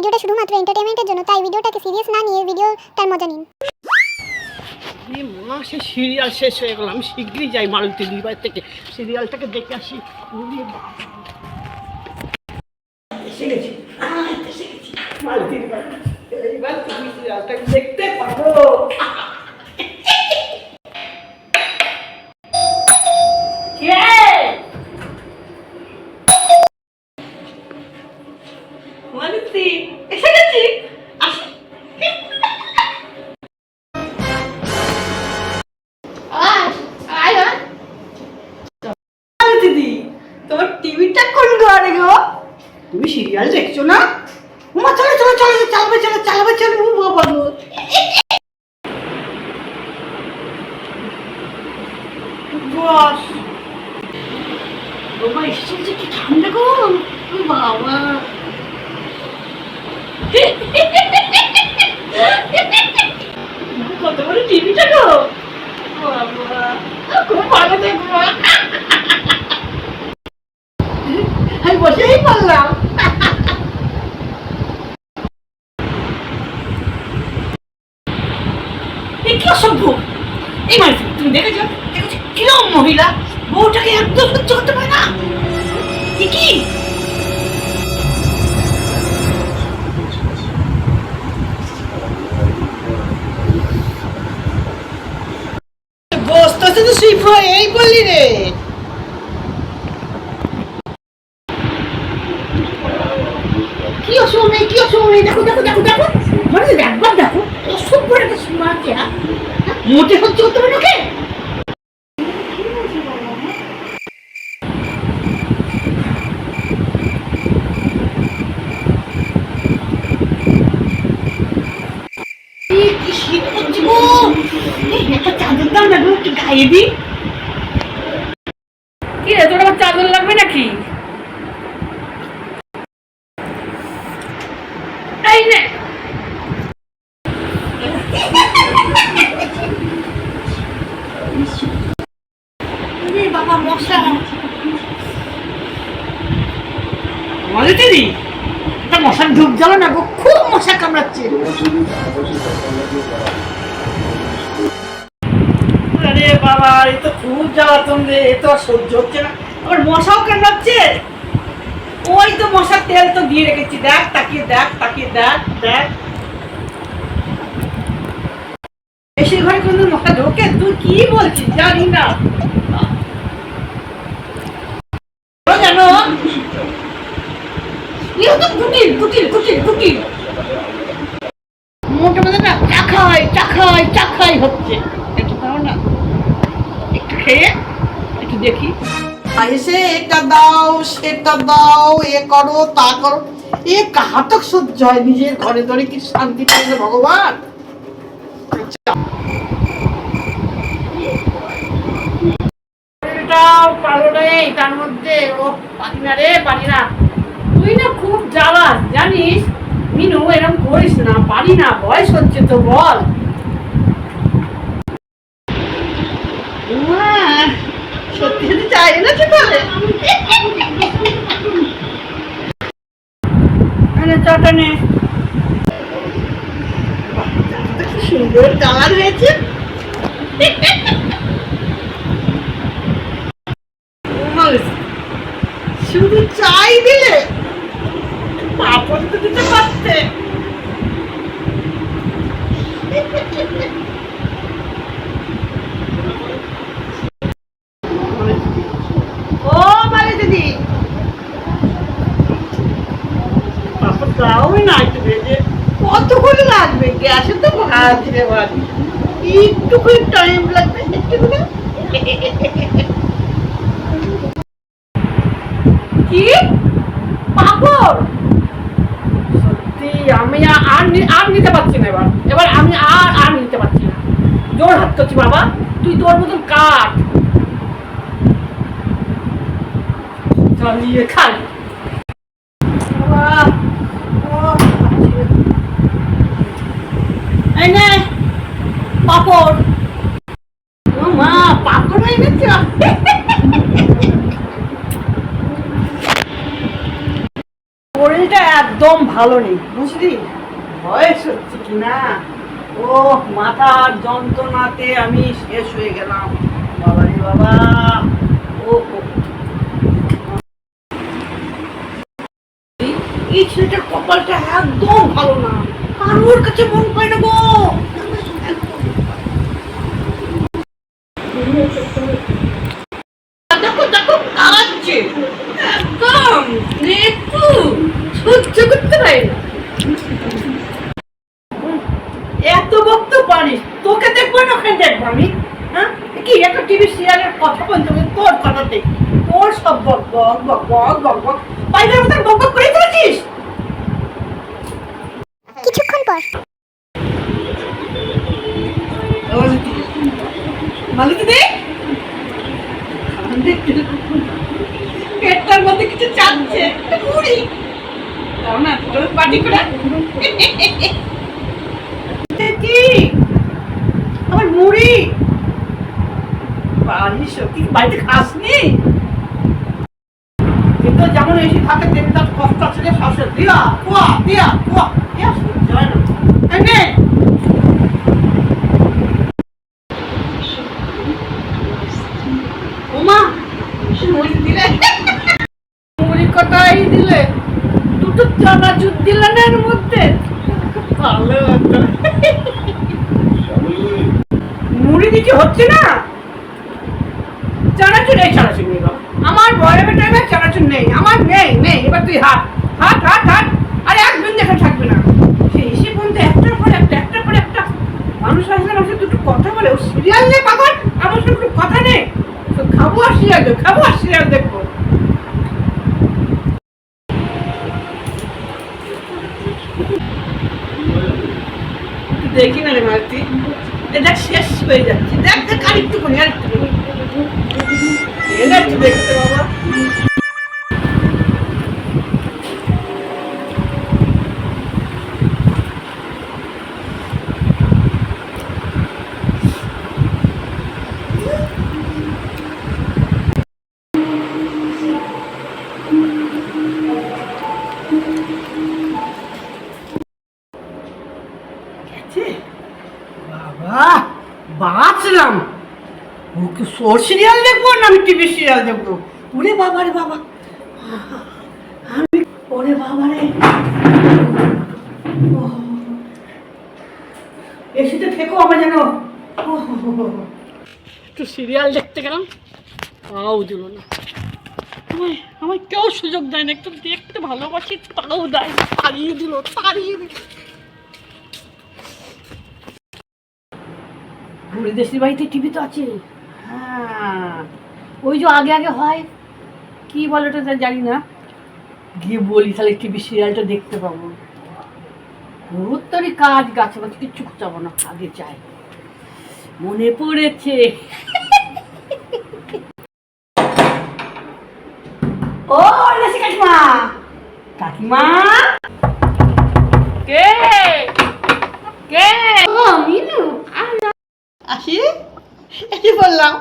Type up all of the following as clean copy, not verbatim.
ভিডিওটা শুধুমাত্র এন্টারটেইনমেন্টের জন্য, তাই ভিডিওটাকে সিরিয়াস না নিয়ে ভিডিওটার মজা নিন। মাসে সিরিয়াল শেষ হয়ে গেল, আমি শীঘ্রই যাই মারুতি দিদিবার থেকে সিরিয়ালটাকে দেখে আসি। এসে গেছি, এসে গেছি মারুতি দিদিবার। এইবার তুমি সিরিয়ালটাকে দেখতে পাবো। মারুতি এসে গেছি। দিদি তোমার টিভিটা কোন ঘরে গো? তুমি সিরিয়াল দেখছো না? মা চলো চলো চলো, চালাবে চলো, চালাবে চলো। ও বাবা গো, বস বাবা এসেছে, কি ঠান্ডা গো। ও বাবা কত বড় টিভিটা গো। বাবা খুব ভালো দেখবো, আমি বসেই পড়লাম। কি অসভ্য এই মানুষ, তুমি দেখেছো কিরম মহিলা, বউটাকে একদম সহ্য করতে পারে না। কি বস্তা তো শিপ হয় এই বললি রে। কি অসময়, কি অসময়, দেখো দেখো দেখো দেখো, মানে একবার দেখো অসভ্য একটা স্মার্ট চেহারা, মোটে সহ্য করতে পারে ওকে। কি শীত করছে গো, একটা চাদর দাও না গো, একটু গায়ে দিই। কি রে, তোর আবার চাদর লাগবে নাকি? এই নে বাবা মশা, আমাদের দিদি একটা মশার ধূপ জ্বালো না গো, খুব মশা কামড়াচ্ছে। আরে বাবা এ তো খুব জ্বালাতন রে, এ তো আর সহ্য হচ্ছে না। আবার মশাও কামড়াচ্ছে। ওই তো মশার তেল তো দিয়ে রেখেছি, দেখ তাকিয়ে দেখ, তাকিয়ে দেখ দেখ। বেশি ঘরে কোনো মশা ঢোকে? তুই কি বলছিস জানি না জানো, কুটির কুটির কুটির কুটির মোটা মতো না, চাখাই চাখাই চাখাই হচ্ছে। একটু খাও না, একটু খেয়ে একটু দেখি। এসে এটা দাও সেটা দাও, এ করো তা করো, এ কাহাতক সহ্য হয়? নিজের ঘরে ধরে কি শান্তি পাই না ভগবান। পারো রে, তার মধ্যে ও পারি না রে, পারি না। তুই না খুব জ্বালাস জানিস মিনু, এরকম করিস না, পারি না, বয়স হচ্ছে তো বল। সত্যি সত্যি চাই না তাহলে চাটা নে, সুন্দর কালার হয়েছে। শুধু চাই দিলে, পাপড় তো দিতে পারতে। ও মানে দিদি পাপড় দাও না একটু ভেজে। কতক্ষণ লাগবে? গ্যাসে তো ভাজবে বাড়ি, একটুখানি টাইম লাগবে, একটুখানি। কি পাপড়? সত্যি আমি আর নিতে পারছি না, এবার এবার আমি আর নিতে পারছি না, জোর হাত করছি। বাবা তুই তোর মতন কাট, চালিয়ে খাই। এই নে পাপড়। ও মা, পাপড় এনেছ? শরীরটা একদম ভালো নেই বুঝলি, বয়স হচ্ছে কি না, ও মাথার যন্ত্রণাতে আমি শেষ হয়ে গেলাম। বাবা রে বাবা, ও এই ছেলেটার কপালটা একদম ভালো না, কারোর কাছে মন পায় না গো। দেখো দেখো কাঁদছে, একদম একটু সহ্য করতে পারি না। এত বকতে পারিস, তোকে দেখবো না ওখানে দেখবো আমি? হ্যাঁ কি একটা টিভি সিরিয়ালের কথা বলতে হবে, তোর কথাতে তোর সব বক বক বক বক বক বক বাইরের মতন বক বক করে চলেছিস। কিছুক্ষণ পর মালিক দে পেটটার মধ্যে কিছু চাচ্ছে, মুড়ি দাও না তোর পাটি করে। কি আমার মুড়ি বাড়ির সত্যি বাড়িতে খাসনি, কিন্তু যেমন এসে থাকে তেমনি তার কষ্ট আছে যে শ্বাসের দিয়া কুয়া দিয়া কুয়া দিয়া সহ্য হয় না। এনে ওমা মুড়ি দিলে, মুড়ি কটাই দিলে, দুটো চানাচুর দিলে না এর মধ্যে, ভালো হতো। মুড়ি দিতে হচ্ছে না, চানাচুর এই চানাচুর নেই বাবা। আমার বড় বেটার চানাচুর নেই, আমার নেই নেই। এবার তুই হাট হাট হাট হাট, আরে একদিন দেখা থাকবে না, সে এসে বলতে একটার পর একটা একটার পর একটা মানুষ আসলে মানুষের দুটো কথা বলে, ও সিরিয়াল নেই পাগল, আমার সঙ্গে একটু কথা নেই। তো খাবো আর সিরিয়াল দেখবো, খাবো আর সিরিয়াল দেখবো। দেখি না রে মালতি, এটা শেষ হয়ে যাচ্ছে, দেখ দেখ আরেকটু করি আরেকটু করি, এটা একটু দেখতে বাবা। বাবা বাঁচলাম, ওকে ওর সিরিয়াল দেখবো না আমি টিভি সিরিয়াল দেখবো? ওরে বাবা রে বাবা, আমি ওরে বাবা রে, এসিতে থেকো আমার যেন। একটু সিরিয়াল দেখতে গেলাম, তাও দিল না। আমার কেউ সুযোগ দেয় না, একটু দেখতে ভালোবাসি তাও দেয় না, তাড়িয়ে দিল তাড়িয়ে দিল। দেশের বাড়িতে টিভি তো আছে, হ্যাঁ ওই যে আগে আগে হয়, কি বলে ওটা জানি না, গিয়ে বলি তাহলে টিভি সিরিয়ালটা দেখতে পাবো। গুরুত্বরই কাজ, গাছে গাছে কিচ্ছু খুঁচাবো না, আগে চাই। মনে পড়েছে, ও লেসি কাকিমা, কাকিমা কে কে? ও মিনু, আসি এসে বললাম।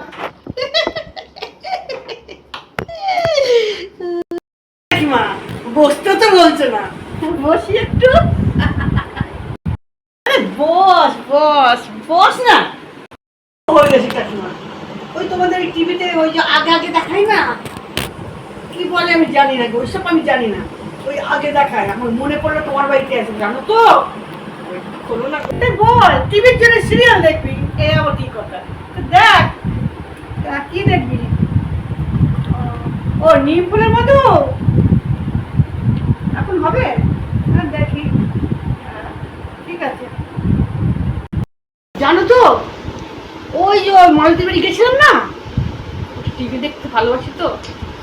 কাকিমা বসতে তো বলছো না, বসি একটু। আরে বস বস বস না। হয়ে গেছে কাকিমা, ওই তোমাদের টিভিতে ওই যে আগে আগে দেখাই না, কি বলে আমি জানি না, ওইসব আমি জানি না, ওই আগে দেখায়। আমার মনে পড়লো তোমার বাড়িতে আছে, জানো তো? খোলো না, বল টিভির জন্য সিরিয়াল দেখবি, এ আবার কি কথা? দেখ কি দেখবি? ও নিম ফুলের মধু এখন হবে, হ্যাঁ দেখি, ঠিক আছে। জানো তো ওই যে মালতি বাড়ি গেছিলাম না, টিভি দেখতে ভালোবাসি তো,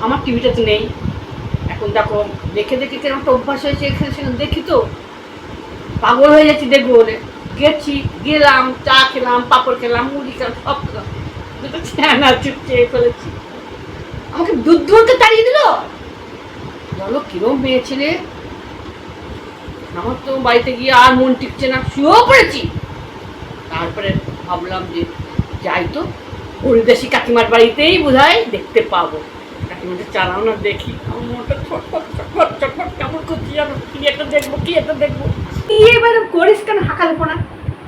আমার টিভিটা তো নেই এখন। দেখো দেখে দেখে কেন একটা অভ্যাস হয়েছে, এখানে সেখানে দেখি তো পাগল হয়ে যাচ্ছি দেখবো বলে। গেছি, গেলাম, চা খেলাম, পাঁপড় খেলাম, মুড়ি খেলাম, সব খেলাম, দুটো চানাচুর চেয়ে ফেলেছি, আমাকে দূর দূরকে তাড়িয়ে দিল। বলো কিরম মেয়ে ছেলে, আমার তো বাড়িতে গিয়ে আর মন টিকছে না, শুয়েও পড়েছি। তারপরে ভাবলাম যে যাই তো, পরিদেশি কাকিমার বাড়িতেই বোধহয় দেখতে পাবো, কাকিমাকে চালাও না দেখি, আমার মনটা ছটফট ছটফট ছটফট কেমন করছি জানো, কি একটা দেখবো কি একটা দেখবো। কি এবার করিস কেন হাঁকালেপো না?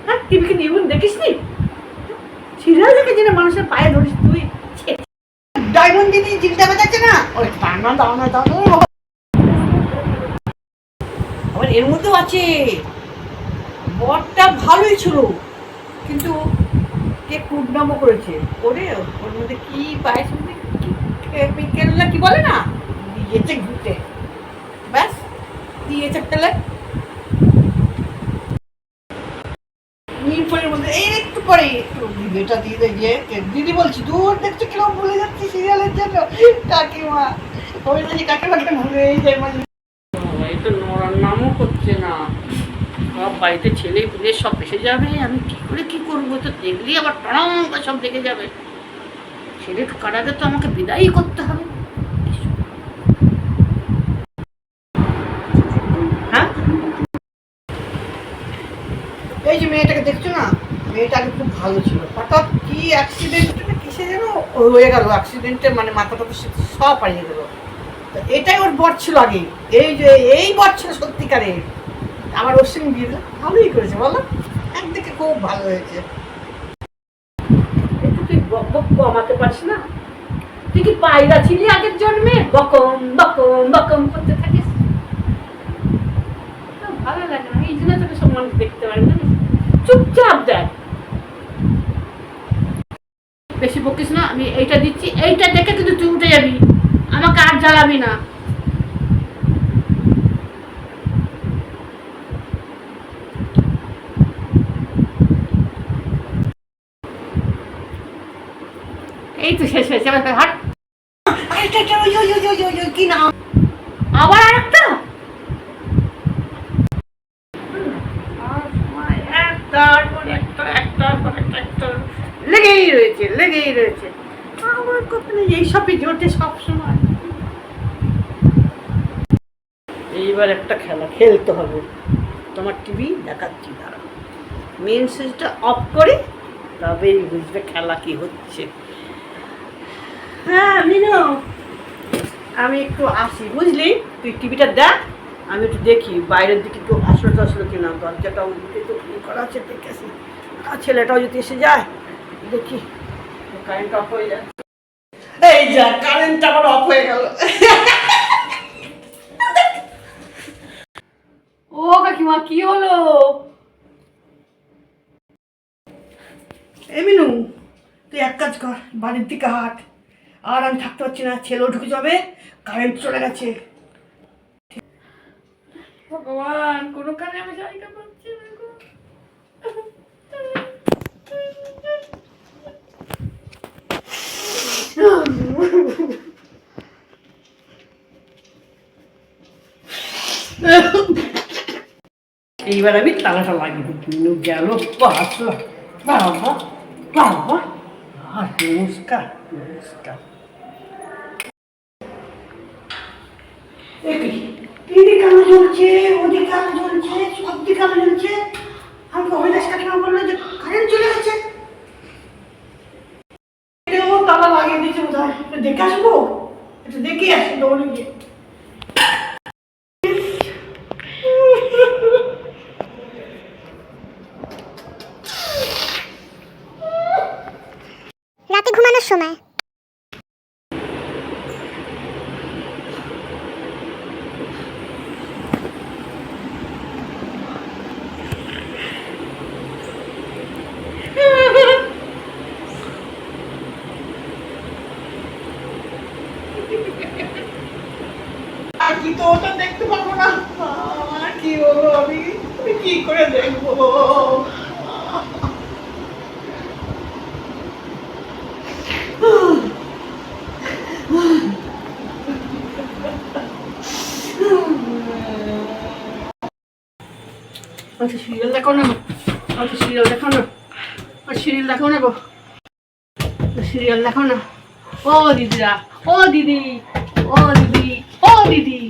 হ্যাঁ, টিভি কি নিউজ দেখিস নি? সিরিয়াল দেখে যেন মানুষের পায়ে ধরিস তুই। ডায়মন্ড দিদি চিন্তা বাজাচ্ছে না, ওই দানা দানা দানা। আবার এর মধ্যেও আছে, বরটা ভালোই ছিল কিন্তু কে কুটনামো করেছে করে ওর মধ্যে কি পায়েস কেনলা কি বলে না, দিয়েছে ঘুরতে, ব্যাস দিয়েছে তেলে নীলফলের মধ্যে এই একটু পরে একটু ভিডিওটা দিয়ে দেয় যে দিদি বলছি দূর দেখছো কিরকম ভুলে যাচ্ছি সিরিয়ালের জন্য কাকিমা, ওই যে কাকিমাকে ভুলেই যায় মানে। এই তো নড়ার নামও করছে না, সব বাড়িতে ছেলে পুলে সব এসে যাবে, আমি কি করে কি করবো? তো দেখলেই আবার টড়াং করে সব দেখে যাবে। ছেলে ঢোকার আগে তো আমাকে বিদায়ই করতে হবে। হ্যাঁ, এই যে মেয়েটাকে দেখছো না, মেয়েটা আগে খুব ভালো ছিল, হঠাৎ কি অ্যাক্সিডেন্ট কিসে যেন হয়ে গেল, অ্যাক্সিডেন্টে মানে মাথাটা তো সব হারিয়ে গেল। এটাই ওর বর ছিল আগে, এই যে এই বর ছিল সত্যিকারের। আমার ওর সঙ্গে বিয়ে দিল, ভালোই করেছে বলো, একদিকে খুব ভালো হয়েছে। একটু তুই বক বক কমাতে পারিস না? তুই কি পায়রা ছিলি আগের জন্মে? বকম বকম বকম করতে থাকিস, ভালো লাগে না। এই জন্য তোকে সব মানুষ দেখতে পারে না, চুপচাপ দেখ, বেশি বকিস না। আমি এইটা দিচ্ছি, এইটা দেখে কিন্তু তুই উঠে যাবি, আমাকে আর জ্বালাবি না। এই তো শেষ হয়েছে, এবার হাট। কি নাম আবার আরেকটা লেগেই রয়েছে লেগেই রয়েছে। আমার কথা নেই, এইসবই জোটে সবসময়। এইবার একটা খেলা খেলতে হবে, তোমার টিভি দেখাচ্ছি, দাঁড়া মেন সুইচটা অফ করে তবেই বুঝবে খেলা কি হচ্ছে। হ্যাঁ মিনু, আমি একটু আসি বুঝলি, তুই টিভিটা দেখ, আমি একটু দেখি বাইরের দিকে একটু আসলো আসলো কিনা, দরজাটা ওই দিকে তো কি করা আছে দেখে আসি। আর ছেলেটাও যদি এসে যায় দেখি, কারেন্ট অফ হয়ে যায়। এই যা কারেন্ট আবার অফ হয়ে গেল। ও কাকিমা কি হলো? এই মিনু, তুই এক কাজ কর, বাড়ির দিকে হাট, আর আমি থাকতে পারছি না, ছেলেও ঢুকে যাবে, কারেন্ট চলে গেছে। ভগবান, কোনো কাজে আমি জায়গা পাচ্ছি না গো। এইবার আমি তালাটা লাগিয়ে দিই, গেল বাসা। বাবা বাবা, আর নমস্কার নমস্কার। এদিকে আলো জ্বলছে, ওদিকে আলো জ্বলছে, সব দিকে আলো জ্বলছে। আমাকে অভিলাষ কাকিমা বললো যে কারেন্ট চলে গেছে, ও তালা লাগিয়ে দিয়েছে বোধ হয়। একটু দেখে আসবো, একটু দেখে আসি দৌড়ে গিয়ে। রাতে ঘুমানোর সময় আর কি তো ওটা দেখতে পাবো না, কি হলো, আমি কি করে দেখবো? আচ্ছা সিরিয়াল দেখো না, আচ্ছা সিরিয়াল দেখো না, সিরিয়াল দেখো না গো, সিরিয়াল দেখো না। ও দিদিরা, ও দিদি, ও দিদি, ও দিদি।